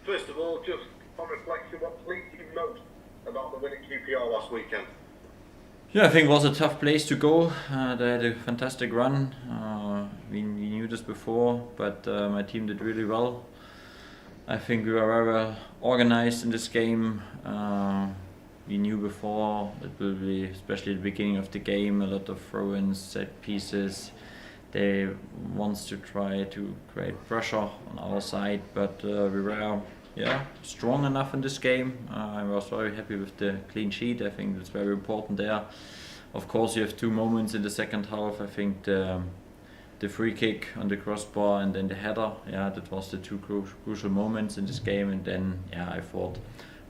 First of all, just on reflection, what pleased you most about the win at QPR last weekend? Yeah, I think it was a tough place to go. They had a fantastic run. We knew this before, but my team did really well. I think we were very well organized in this game. We knew before it will be, especially at the beginning of the game, a lot of throw-ins, set pieces. They wants to try to create pressure on our side, but we were strong enough in this game. I was very happy with the clean sheet. I think that's very important there. Of course, you have two moments in the second half. I think the free kick on the crossbar and then the header. Yeah, that was the two crucial moments in this game. And then I thought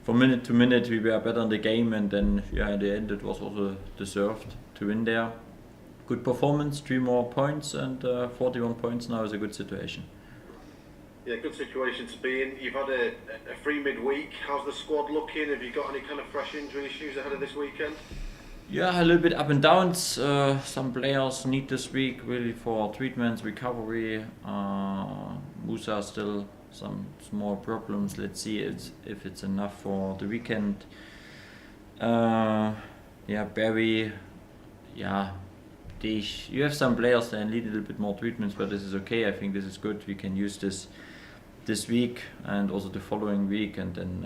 from minute to minute we were better in the game, and then at the end it was also deserved to win there. Good performance, 3 more points, and 41 points now is a good situation. Yeah, good situation to be in. You've had a free midweek. How's the squad looking? Have you got any kind of fresh injury issues ahead of this weekend? Yeah, a little bit up and downs. Some players need this week really for treatments, recovery. Musa still some small problems. Let's see if it's enough for the weekend. Barry. You have some players that need a little bit more treatments, but this is okay. I think this is good. We can use this week and also the following week, and then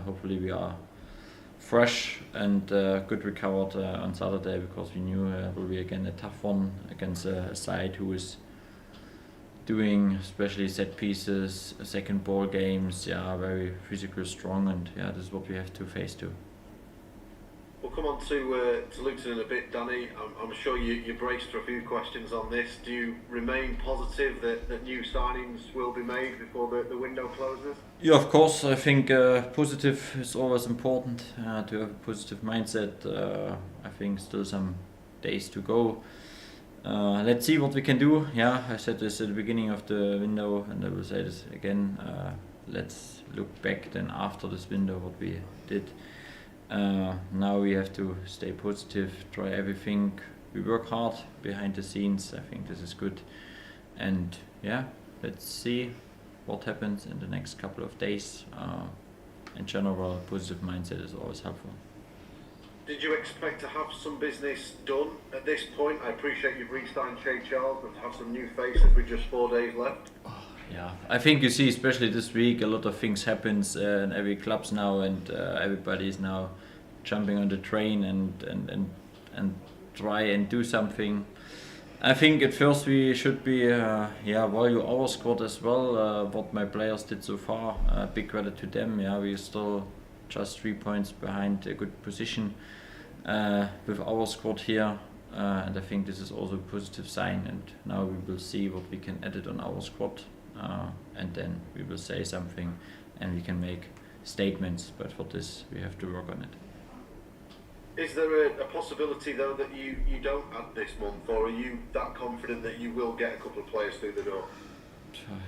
hopefully we are fresh and good recovered on Saturday, because we knew it will be again a tough one against a side who is doing especially set pieces, second ball games, very physical, strong, and this is what we have to face too. We'll come on to Luton in a bit, Danny. I'm sure you're braced for a few questions on this. Do you remain positive that new signings will be made before the window closes? Yeah, of course. I think positive is always important, to have a positive mindset. I think still some days to go. Let's see what we can do. I said this at the beginning of the window, and I will say this again. Let's look back then after this window what we did. Now we have to stay positive, try everything. We work hard behind the scenes. I think this is good. And let's see what happens in the next couple of days. In general, positive mindset is always helpful. Did you expect to have some business done at this point? I appreciate you've re-signed Che Charles, but to have some new faces with just 4 days left? I think you see, especially this week, a lot of things happens in every clubs now, and everybody is now jumping on the train and try and do something. I think at first we should be value our squad as well. What my players did so far, big credit to them. We're still just 3 points behind a good position with our squad here. And I think this is also a positive sign, and now we will see what we can edit on our squad, and then we will say something and we can make statements, but for this we have to work on it. Is there a possibility though that you don't add this month, or are you that confident that you will get a couple of players through the door?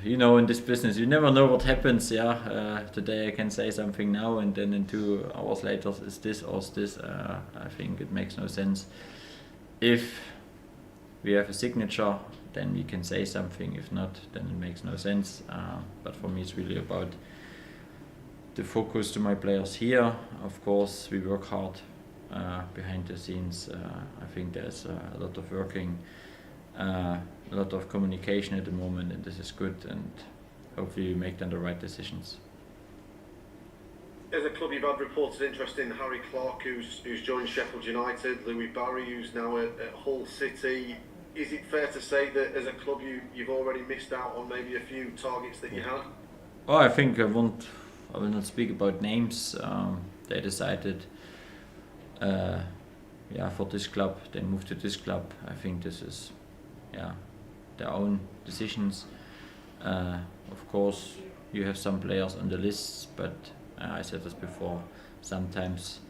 In this business you never know what happens. Today I can say something now, and then in 2 hours later is this or is this. I think it makes no sense. If we have a signature, then we can say something. If not, then it makes no sense. But for me it's really about the focus to my players here. Of course we work hard behind the scenes. I think there's a lot of working, a lot of communication at the moment, and this is good, and hopefully we make then the right decisions. As a club, you've had reported interest in Harry Clark, who's joined Sheffield United, Louis Barry, who's now at Hull City. Is it fair to say that as a club you've already missed out on maybe a few targets that you had? I think I will not speak about names. They decided for this club, they moved to this club. I think this is their own decisions. Of course you have some players on the lists, but I said this before, sometimes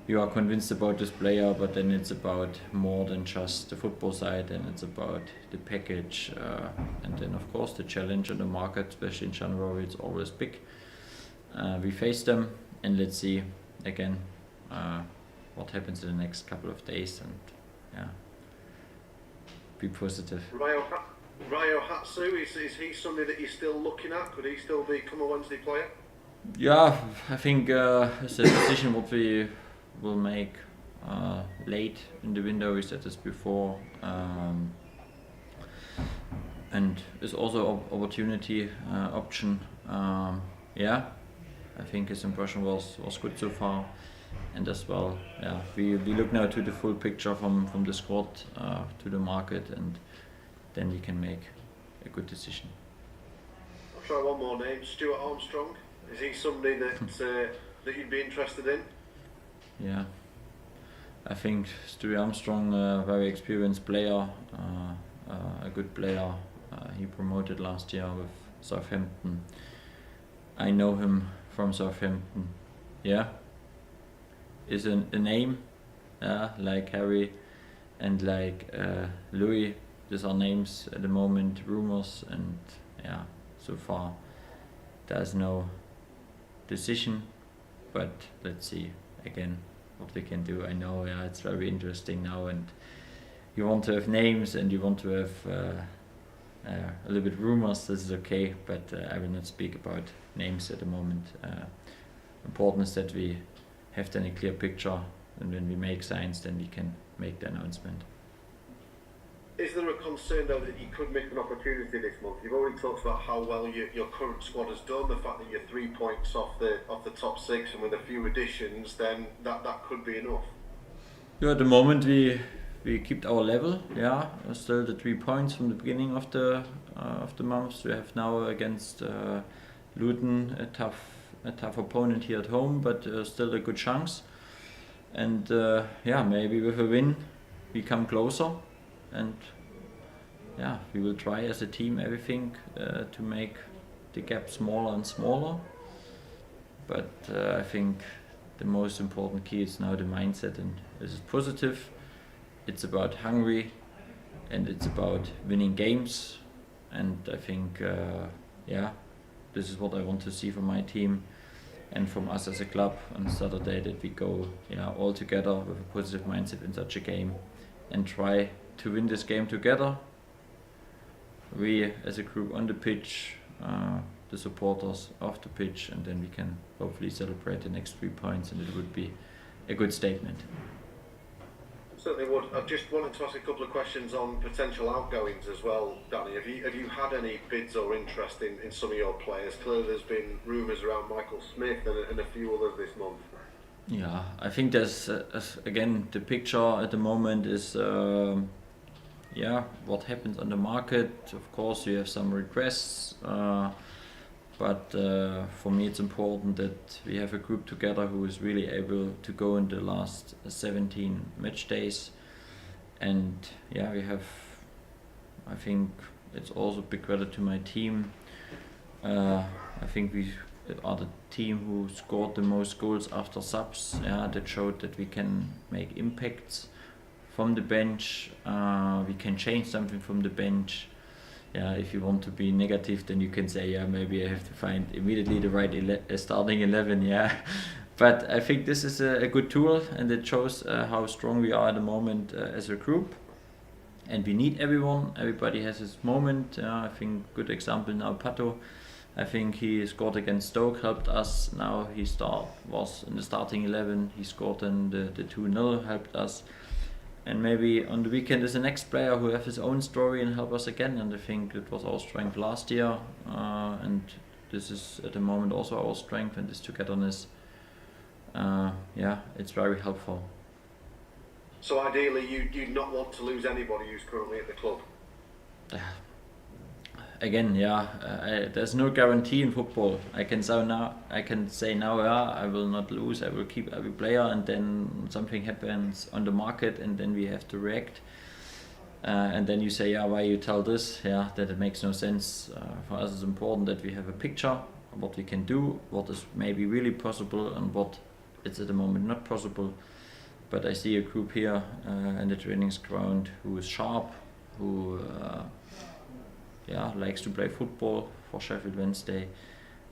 you are convinced about this player, but then it's about more than just the football side, and it's about the package, and then of course the challenge on the market, especially in January, it's always big. We face them, and let's see again what happens in the next couple of days, and be positive. Ryo Hatsu, is he somebody that you're still looking at? Could he still become a Wednesday player? Yeah, I think it's a decision what we will make late in the window. We said this before, and it's also opportunity option. Yeah, I think his impression was good so far, and as well, yeah, we look now to the full picture from the squad to the market, and then we can make a good decision. I'll try one more name. Stuart Armstrong. Is he somebody that you'd be interested in? Yeah, I think Stuart Armstrong, a very experienced player, a good player. He promoted last year with Southampton. I know him from Southampton. Yeah, is a name, like Harry and like Louis. These are names at the moment, rumors, and yeah, so far there's no decision, but let's see again what we can do. I know, yeah, it's very interesting now, and you want to have names and you want to have a little bit rumors. This is okay, but I will not speak about names at the moment. Important is that we have then a clear picture, and when we make signs, then we can make the announcement. Is there a concern though that you could miss an opportunity this month? You've already talked about how well your current squad has done, the fact that you're 3 points off the top 6, and with a few additions, then that could be enough. Yeah, at the moment we kept our level. Yeah, still the 3 points from the beginning of the month. We have now against Luton a tough opponent here at home, but still a good chance. And yeah, maybe with a win we come closer. And yeah, we will try as a team everything to make the gap smaller and smaller. But I think the most important key is now the mindset, and this is positive. It's about hungry, and it's about winning games. And I think, yeah, this is what I want to see from my team and from us as a club on Saturday, that we go, all together with a positive mindset in such a game and try to win this game together. We as a group on the pitch, the supporters off the pitch, and then we can hopefully celebrate the next 3 points, and it would be a good statement. Certainly would. I just wanted to ask a couple of questions on potential outgoings as well, Danny. Have you had any bids or interest in some of your players? Clearly there's been rumours around Michael Smith and a few others this month. Yeah, I think there's again, the picture at the moment is what happens on the market. Of course you have some requests, but for me it's important that we have a group together who is really able to go in the last 17 match days. And yeah, I think it's also big credit to my team. I think we are the team who scored the most goals after subs. Yeah, that showed that we can make impacts from the bench. We can change something from the bench. Yeah, if you want to be negative, then you can say, yeah, maybe I have to find immediately the right starting 11. Yeah, but I think this is a good tool, and it shows how strong we are at the moment as a group. And we need everyone. Everybody has his moment. I think good example now, Pato. I think he scored against Stoke, helped us. Now he was in the starting 11. He scored in the 2-0, helped us. And maybe on the weekend is the next player who have his own story and help us again. And I think it was our strength last year, and this is at the moment also our strength, and this togetherness. It's very helpful. So ideally, you'd not want to lose anybody who's currently at the club. Again, there's no guarantee in football. I can say now, I will not lose. I will keep every player, and then something happens on the market, and then we have to react. And then you say, why you tell this? That it makes no sense. For us, it's important that we have a picture of what we can do, what is maybe really possible, and what it's at the moment not possible. But I see a group here in the training ground who is sharp, who likes to play football for Sheffield Wednesday,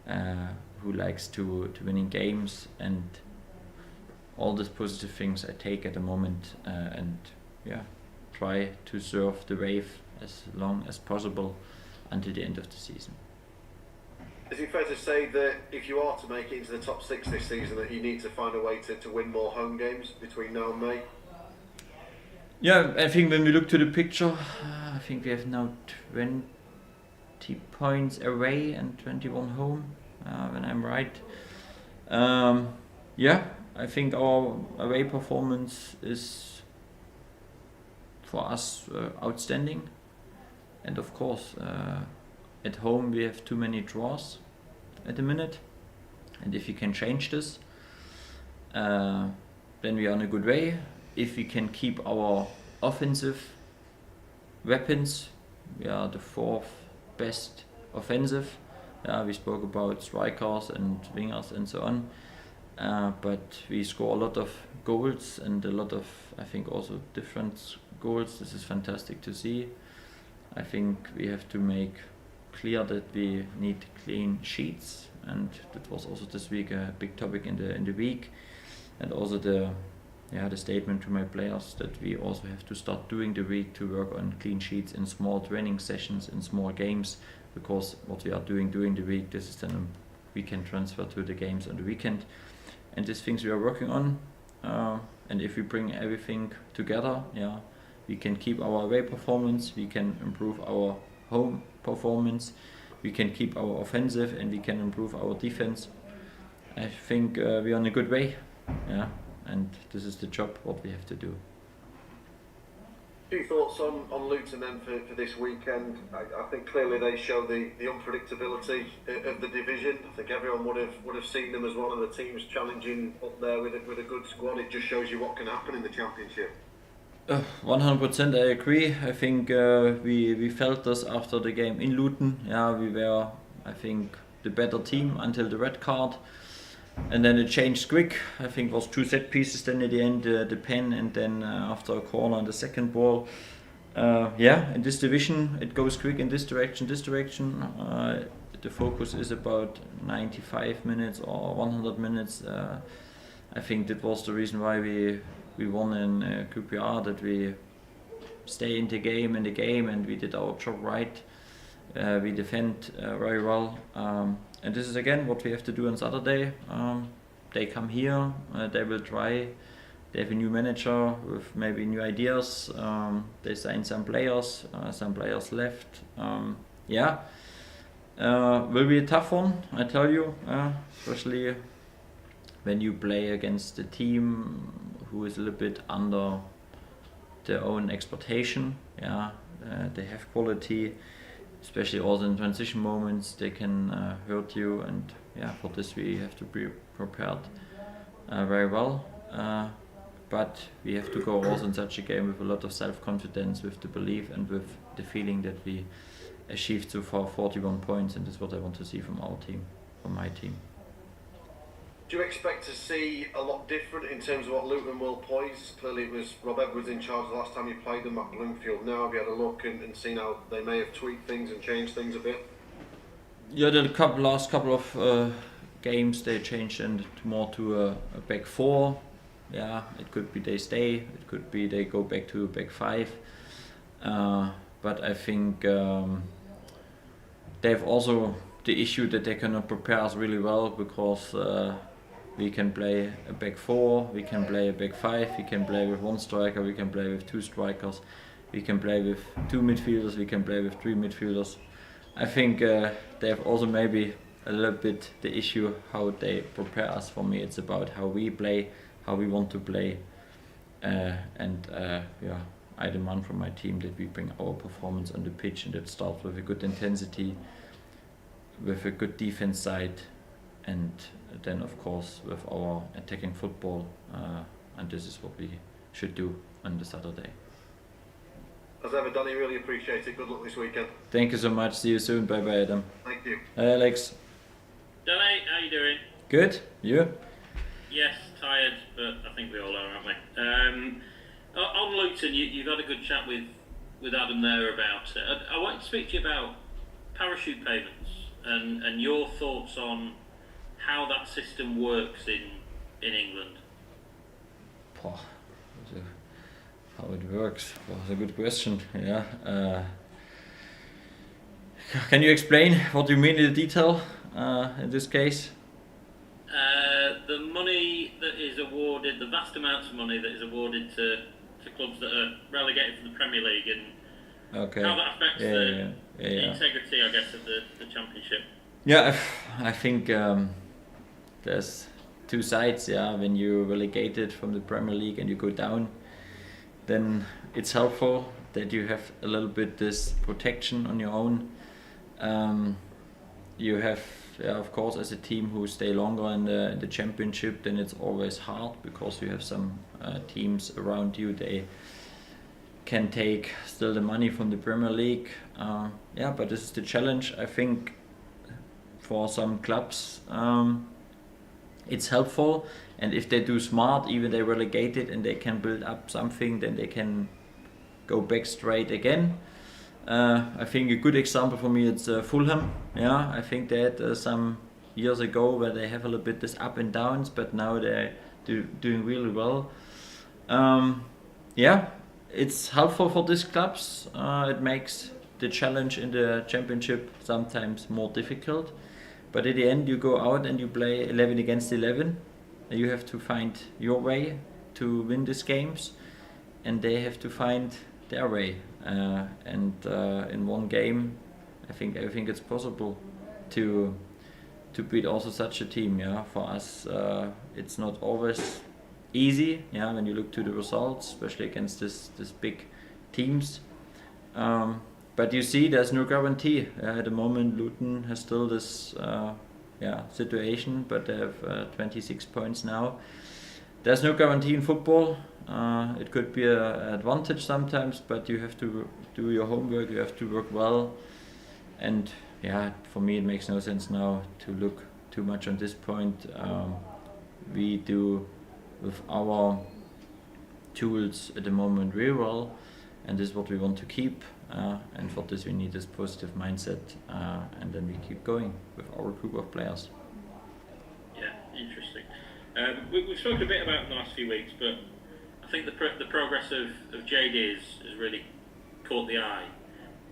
who likes to winning games, and all these positive things I take at the moment, and try to surf the wave as long as possible until the end of the season. Is it fair to say that if you are to make it into the top 6 this season, that you need to find a way to win more home games between now and May? Yeah, I think when we look to the picture, I think we have now 20 points away and 21 home, when I'm right. Yeah, I think our away performance is for us outstanding. And of course, at home we have too many draws at the minute. And if we can change this, then we are in a good way. If we can keep our offensive weapons, we are the 4th best offensive. We spoke about strikers and wingers and so on. But we score a lot of goals and a lot of, I think, also different goals. This is fantastic to see. I think we have to make clear that we need clean sheets, and that was also this week a big topic in the week. And also the statement to my players that we also have to start doing the week to work on clean sheets in small training sessions, in small games, because what we are doing during the week, this is then we can transfer to the games on the weekend. And these things we are working on, and if we bring everything together, we can keep our away performance, we can improve our home performance, we can keep our offensive, and we can improve our defense. I think we are in a good way, and this is the job what we have to do. Few thoughts on Luton then for this weekend. I think clearly they show the unpredictability of the division. I think everyone would have seen them as one of the teams challenging up there with a good squad. It just shows you what can happen in the Championship. 100% I agree. I think we felt this after the game in Luton. We were, I think, the better team until the red card. And then it changed quick. I think it was 2 set pieces then at the end, the pen, and then after a corner on the second ball. In this division it goes quick in this direction. The focus is about 95 minutes or 100 minutes. I think that was the reason why we won in QPR, that we stay in the game and we did our job right. We defend very well. And this is again what we have to do on Saturday. They come here, they will try. They have a new manager with maybe new ideas. They signed some players left. Will be a tough one, I tell you, especially when you play against a team who is a little bit under their own expectation. They have quality. Especially also in transition moments, they can hurt you, and for this we have to be prepared very well. But we have to go also in such a game with a lot of self-confidence, with the belief and with the feeling that we achieved so far 41 points, and this is what I want to see from our team, from my team. Do you expect to see a lot different in terms of what Luton will poise? Clearly it was Rob Edwards in charge the last time you played them at Bloomfield. Now have you had a look and seen how they may have tweaked things and changed things a bit? Yeah, the last couple of games they changed more to a back 4. It could be they stay, it could be they go back to back 5. But I think they have also the issue that they cannot prepare us really well, because we can play a back 4, we can play a back 5, we can play with 1 striker, we can play with 2 strikers, we can play with 2 midfielders, we can play with 3 midfielders. I think they have also maybe a little bit the issue how they prepare us. For me it's about how we play, how we want to play, I demand from my team that we bring our performance on the pitch, and that starts with a good intensity, with a good defense side, and then of course with our attacking football, and this is what we should do on the Saturday. As ever, Danny, really appreciate it. Good luck this weekend. Thank you so much. See you soon. Bye bye, Adam. Thank you. Hi, Alex. Danny, how you doing? Good. You? Yes, tired, but I think we all are, aren't we? On Luton, you've had a good chat with Adam there about it. I wanted to speak to you about parachute payments and your thoughts on how that system works in England. How it works? That's a good question. Can you explain what you mean in detail? in this case? The money that is awarded, the vast amounts of money that is awarded to clubs that are relegated from the Premier League, and Okay. how that affects the integrity, I guess, of the Championship. Yeah, I think there's two sides. Yeah, when you're relegated from the Premier League and you go down, then it's helpful that you have a little bit this protection on your own. You have, of course, as a team who stay longer in the Championship, then it's always hard because you have some teams around you. They can take still the money from the Premier League. But this is the challenge. I think for some clubs it's helpful, and if they do smart, even they relegated and they can build up something, then they can go back straight again. I think a good example for me it's Fulham. Yeah, I think they had some years ago where they have a little bit this up and downs, but now they're doing really well. It's helpful for these clubs. It makes the challenge in the Championship sometimes more difficult. But at the end, you go out and you play 11 against 11. You have to find your way to win these games, and they have to find their way. In one game, I think it's possible to beat also such a team. Yeah, for us, it's not always easy. Yeah, when you look to the results, especially against this big teams. But you see, there's no guarantee. At the moment, Luton has still this situation, but they have 26 points now. There's no guarantee in football. It could be an advantage sometimes, but you have to do your homework, you have to work well. And for me, it makes no sense now to look too much on this point. We do with our tools at the moment really well, and this is what we want to keep. And for this we need this positive mindset, and then we keep going with our group of players. Yeah, interesting. We've spoken a bit about it in the last few weeks, but I think the progress of JD has really caught the eye.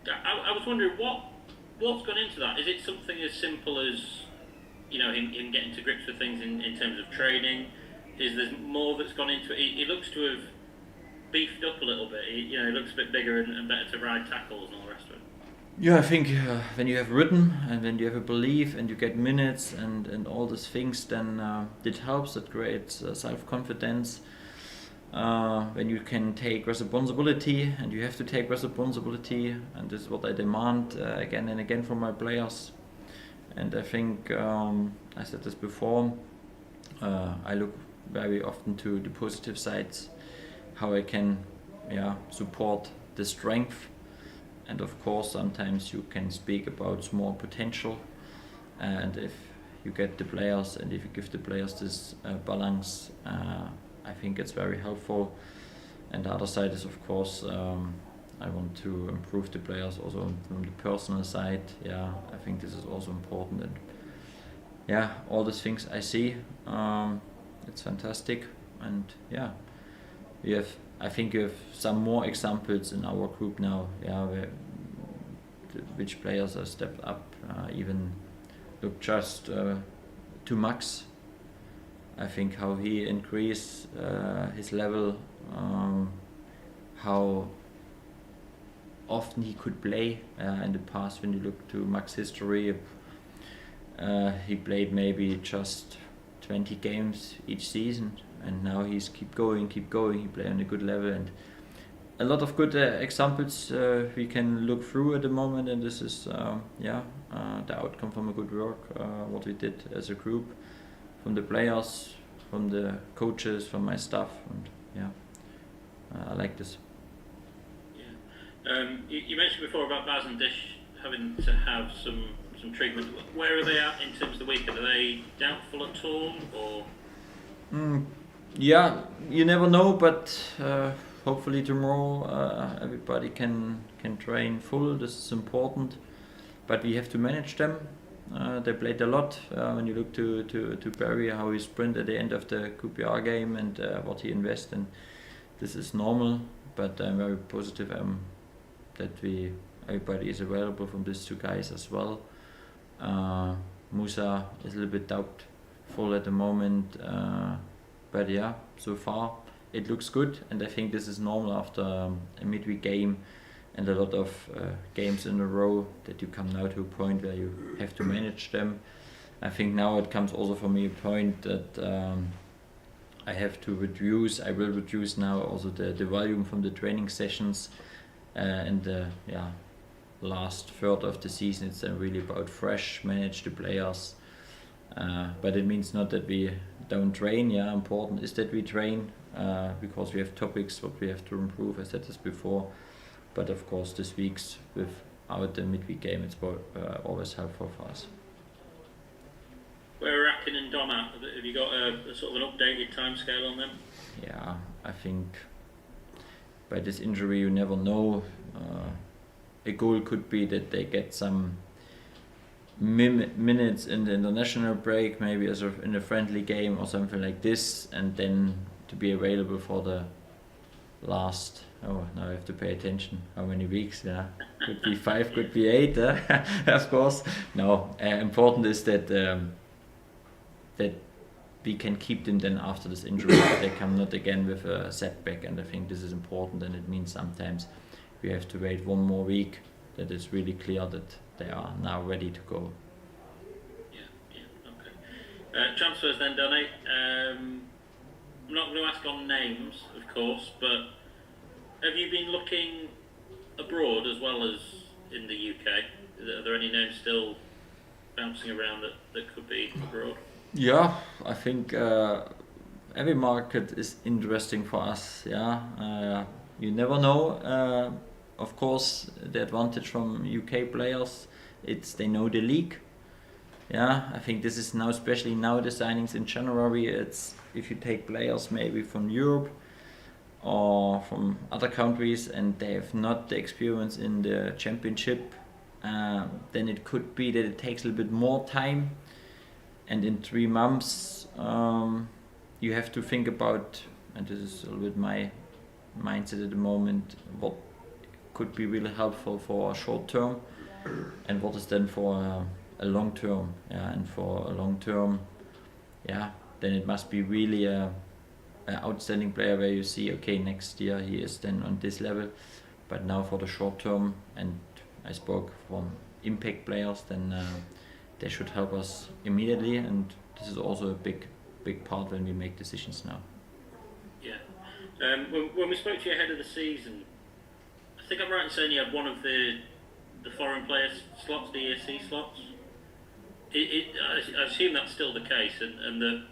I was wondering what's gone into that. Is it something as simple as him getting to grips with things in terms of training? Is there more that's gone into it? He looks to have beefed up a little bit. He looks a bit bigger and better to ride tackles and all the rest of it. Yeah, I think when you have written and when you have a belief and you get minutes and all these things, then it helps. It creates self-confidence. When you can take responsibility, and you have to take responsibility, and this is what I demand again and again from my players. And I think I said this before. I look very often to the positive sides, how I can support the strength, and of course sometimes you can speak about small potential, and if you get the players and if you give the players this balance, I think it's very helpful. And the other side is, of course, I want to improve the players also from the personal side. I think this is also important, and all these things I see, it's fantastic. And I think you have some more examples in our group now, which players have stepped up. Even look just to Max. I think how he increased his level, how often he could play in the past. When you look to Max's history, he played maybe just 20 games each season, and now he's keep going. He play on a good level, and a lot of good examples we can look through at the moment. And this is the outcome from a good work, what we did as a group, from the players, from the coaches, from my staff, and I like this. You mentioned before about Baz and Dish having to have some treatment. Where are they at in terms of the weekend? Are they doubtful at all, or? You never know, but hopefully tomorrow everybody can train full. This is important, but we have to manage them. They played a lot. When you look to Barry, how he sprint at the end of the QPR game and what he invests in, this is normal. But I'm very positive that everybody is available from these two guys as well. Musa is a little bit doubtful at the moment, but yeah, so far it looks good, and I think this is normal after a midweek game and a lot of games in a row, that you come now to a point where you have to manage them. I think now it comes also for me a point that I will reduce now also the volume from the training sessions, and the last third of the season it's really about manage the players, but it means not that we don't train. Important is that we train, because we have topics what we have to improve. I said this before, but of course this week's without the midweek game it's always helpful for us. Where are Akin and Dom at? Have you got a sort of an updated timescale on them? Yeah, I think by this injury you never know. A goal could be that they get some minutes in the international break, maybe in a friendly game or something like this, and then to be available for the last. Oh, now I have to pay attention. How many weeks? Yeah, could be 5, could be 8. Of course. No, important is that that we can keep them then after this injury. They come not again with a setback, and I think this is important. And it means sometimes we have to wait 1 more week. That it's really clear that they are now ready to go. Yeah, okay. Transfers then, Danny. I'm not going to ask on names, of course, but have you been looking abroad as well as in the UK? Are there any names still bouncing around that could be abroad? Yeah, I think every market is interesting for us. You never know. Of course, the advantage from UK players, they know the league. I think this is now, especially now the signings in January, it's if you take players maybe from Europe or from other countries and they have not the experience in the championship, then it could be that it takes a little bit more time, and in 3 months you have to think about, and this is a little bit my mindset at the moment, what could be really helpful for a short term and what is then for a long term. And for a long term, then it must be really an outstanding player where you see, okay, next year he is then on this level. But now for the short term, and I spoke from impact players, then they should help us immediately, and this is also a big part when we make decisions now. When we spoke to you ahead of the season, I think I'm right in saying you had one of the foreign player slots, the ESC slots. I assume that's still the case, and the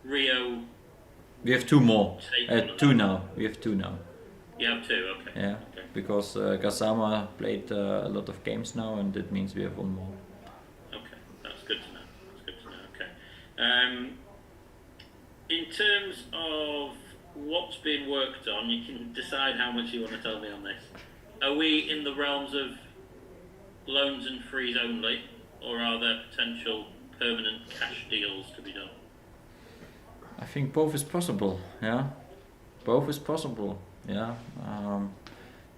Rio. We have 2 more. 2 now. We have 2 now. You have 2, okay. Yeah, okay. Because Gassama played a lot of games now, and that means we have 1 more. Okay, that's good to know. Okay. In terms of what's being worked on, you can decide how much you want to tell me on this. Are we in the realms of loans and frees only, or are there potential permanent cash deals to be done? I think both is possible. Both is possible.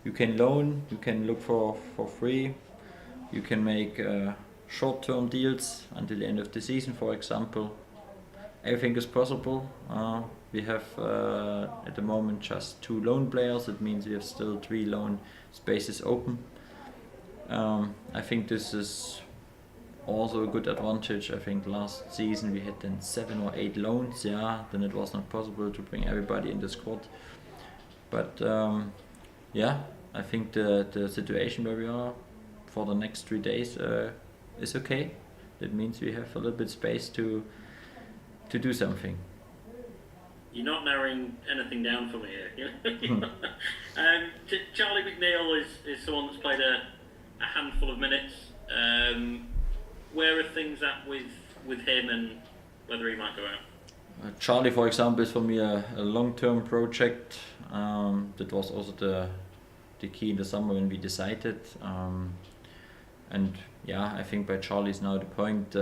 You can loan, you can look for free, you can make short-term deals until the end of the season, for example. Everything is possible. We have at the moment just 2 loan players. It means we have still 3 loan spaces open. I think this is also a good advantage. I think last season we had then 7 or 8 loans. Then it was not possible to bring everybody in the squad. But I think the situation where we are for the next 3 days is okay. That means we have a little bit space to do something. You're not narrowing anything down for me here. Charlie McNeil is someone that's played a handful of minutes. Where are things at with him and whether he might go out? Charlie, for example, is for me a long-term project. That was also the key in the summer when we decided. I think by Charlie is now the point.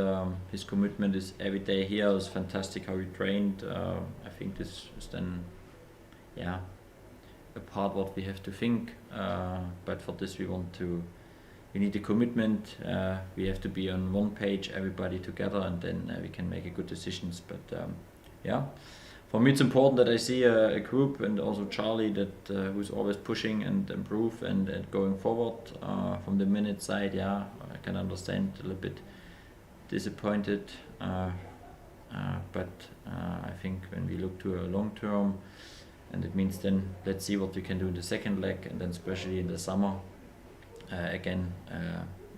His commitment is every day here. It's fantastic how he trained. I think this is then, a part what we have to think. But for this we want we need a commitment. We have to be on one page, everybody together, and then we can make a good decisions. But yeah, for me it's important that I see a group, and also Charlie, that who's always pushing and improve and going forward. From the minute side, yeah, I can understand a little bit disappointed, but I think when we look to a long term, and it means then let's see what we can do in the second leg, and then especially in the summer. Again,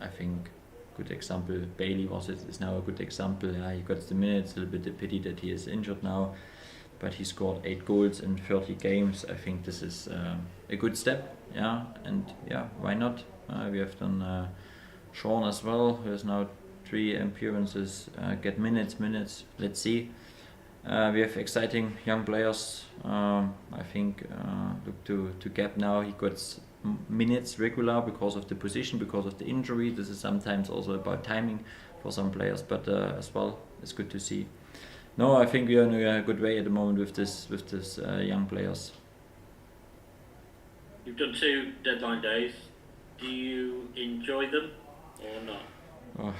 I think good example. Bailey is now a good example. Yeah, he got the minutes. A little bit a pity that he is injured now, but he scored 8 goals in 30 games. I think this is a good step. Yeah, and yeah, why not? We have done Sean as well, who has now 3 appearances. Get minutes. Let's see. We have exciting young players. I think look to Gap now. He got minutes regular because of the position, because of the injury. This is sometimes also about timing for some players, but as well, it's good to see. No, I think we are in a good way at the moment with this young players. You've done 2 deadline days. Do you enjoy them or not? Oh,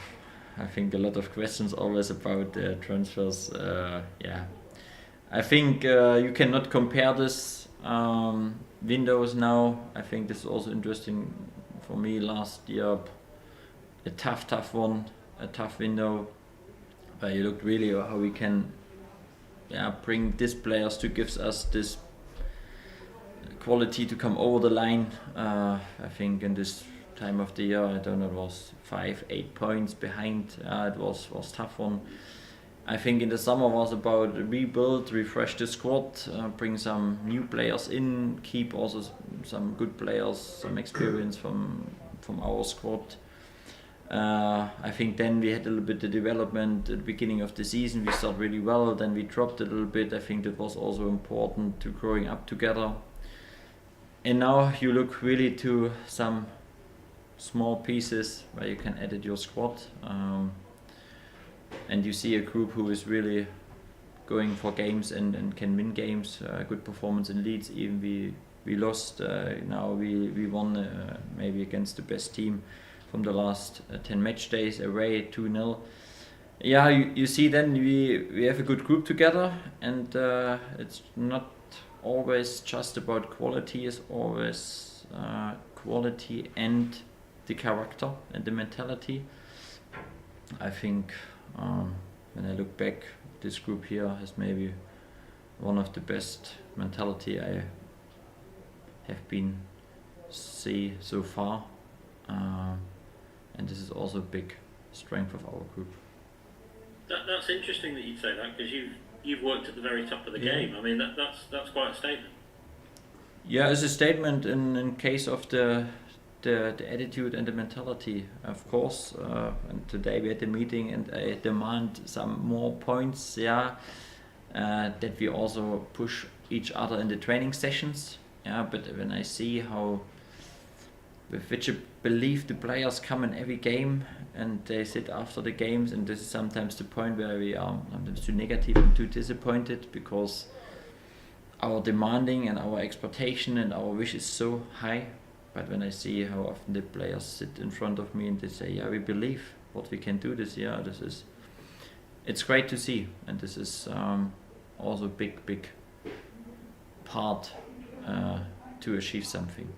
I think a lot of questions always about transfers. Yeah, I think you cannot compare this windows now. I think this is also interesting for me. Last year, a tough one, a tough window, where you looked really how we can bring these players to gives us this quality to come over the line. I think in this time of the year, I don't know, it was 5-8 points behind. It was tough one. I think in the summer was about rebuild, refresh the squad, bring some new players in, keep also some good players, some experience from our squad. I think then we had a little bit of development at the beginning of the season. We started really well, then we dropped a little bit. I think that was also important to growing up together. And now you look really to some small pieces where you can edit your squad. And you see a group who is really going for games and can win games. Good performance in Leeds. Even we lost. Now we won maybe against the best team from the last 10 match days away, 2-0. Yeah, you see then we have a good group together, and it's not always just about quality. It's always quality and the character and the mentality. I think when I look back, this group here has maybe one of the best mentality I have been see so far, and this is also a big strength of our group. That's interesting that you'd say that, because you've worked at the very top of the game. I mean that's quite a statement. Yeah, it's a statement in case of the attitude and the mentality, of course. And today we had a meeting, and I demand some more points. Yeah, that we also push each other in the training sessions. Yeah, but when I see how with which belief the players come in every game, and they sit after the games, and this is sometimes the point where we are sometimes too negative and too disappointed, because our demanding and our expectation and our wish is so high. But when I see how often the players sit in front of me and they say, yeah, we believe what we can do this year, it's great to see. And this is also a big part to achieve something.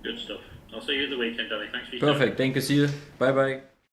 Good stuff. I'll see you at the weekend, Danny. Thanks for your Perfect. time. Thank you. See you. Bye bye.